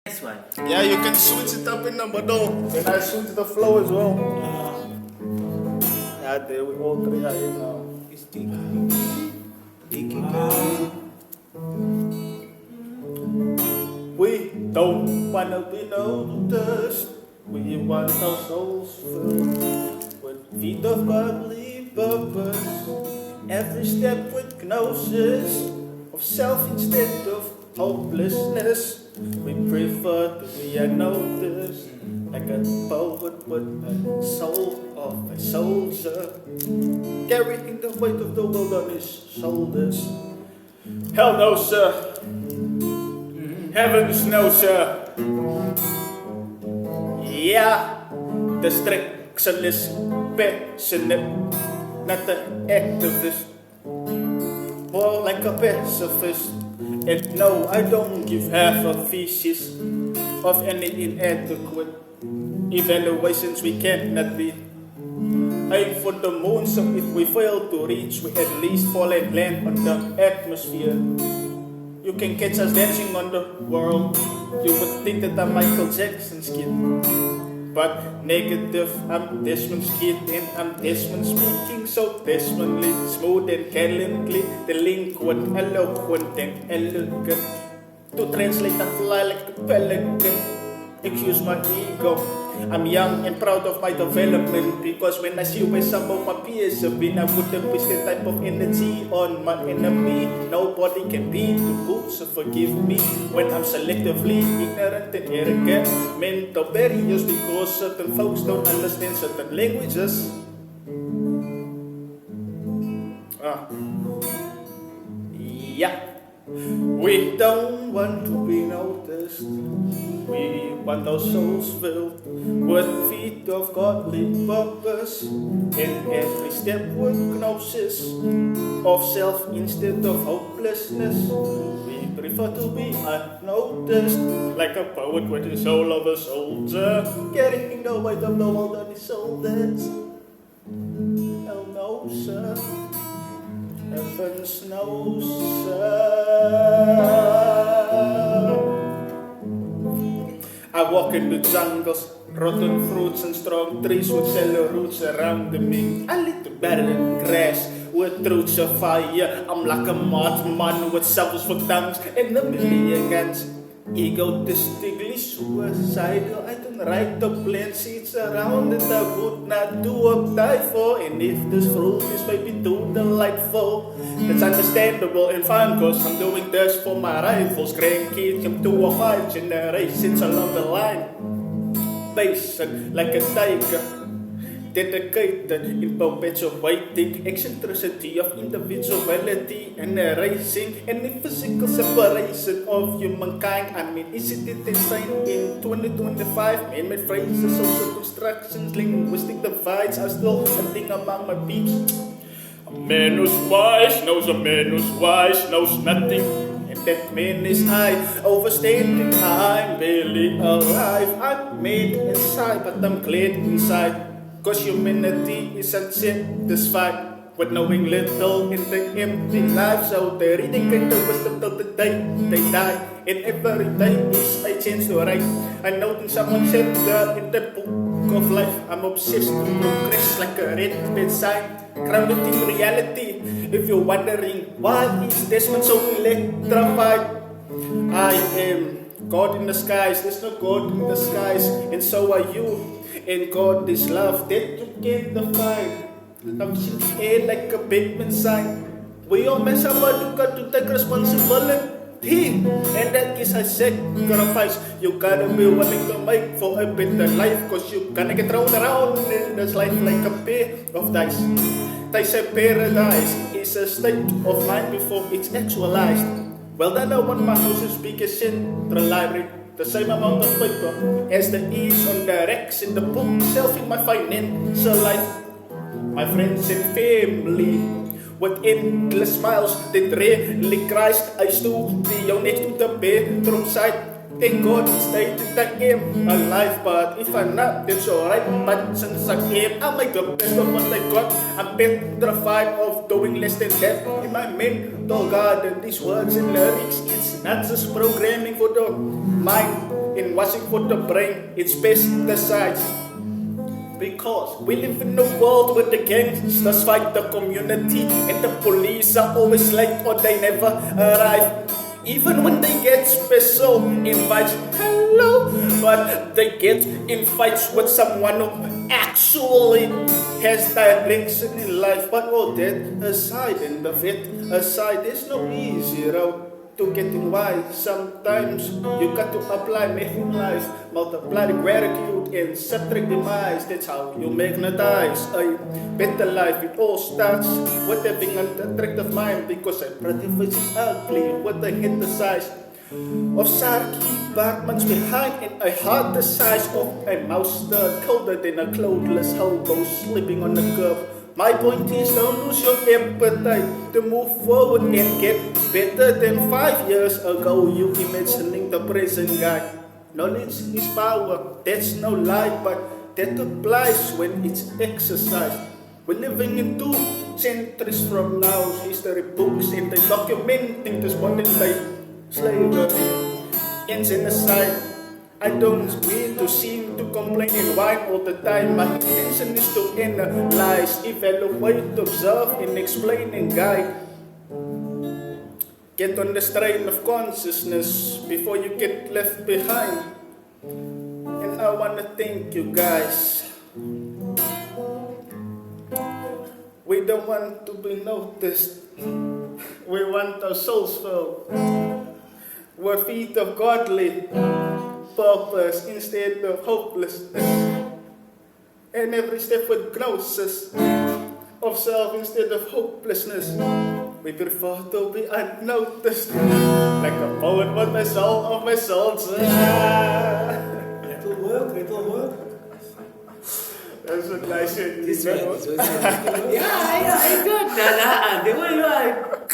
Next one. Yeah, you can switch it up in the middle. And I switch the flow as well. Yeah, there we all three are in now. It's Dicky girl. We don't wanna be noticed. We want our souls filled with feet of godly purpose. Every step with gnosis of self instead of hopelessness. We prefer to be unnoticed, like a poet with a soul of a soldier, carrying the weight of the world on his shoulders. Hell no, sir. Heavens no, sir. Yeah, the distractionist, passionate, not an activist, more like a pacifist. And no, I don't give half a thesis of any inadequate evaluations we cannot be. Aim for the moon, so if we fail to reach, we at least fall and land on the atmosphere. You can catch us dancing on the world. You would think that I'm Michael Jackson's kid. But negative, I'm Desmond's kid, and I'm Desmond speaking so Desmondly, smooth and gallantly, delinquent, eloquent and elegant. To translate, I fly like a pelican. Excuse my ego. I'm young and proud of my development, because when I see where some of my peers have been, I wouldn't waste the type of energy on my enemy. Nobody can be too good, so forgive me when I'm selectively ignorant and arrogant. Mental barriers because certain folks don't understand certain languages. Yeah. We don't want to be noticed. We want our souls filled with feet of godly purpose. In every step with gnosis of self instead of hopelessness. We prefer to be unnoticed, like a poet with the soul of a soldier, carrying the weight of the world on his shoulders. Hell no, sir. Heavens knows, I walk in the jungles, rotten fruits and strong trees with shallow roots around me. I lit the barren grass with roots of fire. I'm like a madman with shovels for tongues and a million hands. Egotistically suicidal, I don't write the plan sheets around that I would not do or die for. And if this fruit is maybe too delightful, it's understandable and fine, cause I'm doing this for my rivals, grandkids, I'm 2 or 5 generations along the line. Patient like a tiger, dedicated in perpetuating eccentricity of individuality and erasing any physical separation of humankind. I mean, isn't it insane in 2025? Man-made phrases, social constructions, linguistic divides are still a thing among my peeps. A man who's wise knows a man who's wise knows nothing. And that man is I, overstating I'm barely alive. I'm made inside, but I'm glad inside. Cause humanity is unsatisfied with knowing little in the empty life. So they're reading kind of wisdom till the day they die. And every day is a chance to write. I know that someone said that in the book of life, I'm obsessed to progress like a red pen sign, grounded in reality. If you're wondering why is Desmond so electrified, I am God in the skies. There's no God in the skies, and so are you. And God is love that you can't define. Love in the air like a Batman sign. We all mess up, but you got to take responsibility. And that is a sacrifice you gotta be willing to make for a better life. Cause you gonna get thrown around in this life like a pair of dice. They say paradise is a state of mind before it's actualized. Well, then I want my house as big as central library. The same amount of paper as the ease on the racks in the bookshelf in my financial life. My friends and family with endless smiles that rarely cries. I studio next to the bedroom side Thank God it's day that I am alive, but if I'm not, that's alright. But since I am, I make the best of what I got. I'm petrified of doing less than that. In my mental garden, these words and lyrics, it's not just programming for the mind and washing for the brain, it's pesticides. Because we live in a world where the gangsters fight the community and the police are always late or they never arrive. Even when they get special invites, hello, but they get in fights with someone who actually has direction in life. But all that aside and the vet aside, there's no easy road to getting wise. Sometimes you got to apply making life, multiply the gratitude and subtract demise. That's how you magnetize a better life. It all starts with having an attractive mind, because a pretty face is ugly with a hit the size of Saki Bachman's behind and a heart the size of a mouse, colder than a clothless hobo sleeping on the curb. My point is, don't lose your appetite to move forward and get better than 5 years ago. You imagining the present guy. Knowledge is power, that's no lie, but that applies when it's exercised. We're living in 2 centuries from now. History books and they documenting this modern day slavery and genocide. I don't mean to seem to complain and whine all the time. My intention is to analyze, evaluate, observe, and explain and guide. Get on the strain of consciousness before you get left behind. And I wanna thank you guys. We don't want to be noticed. We want our souls filled. We're feet of godly purpose instead of hopelessness, and every step with gnosis of self instead of hopelessness. We prefer to be unnoticed, like a poet with my soul of my soul. It'll work. That's what I said. This one. Yeah, I got that. The way you are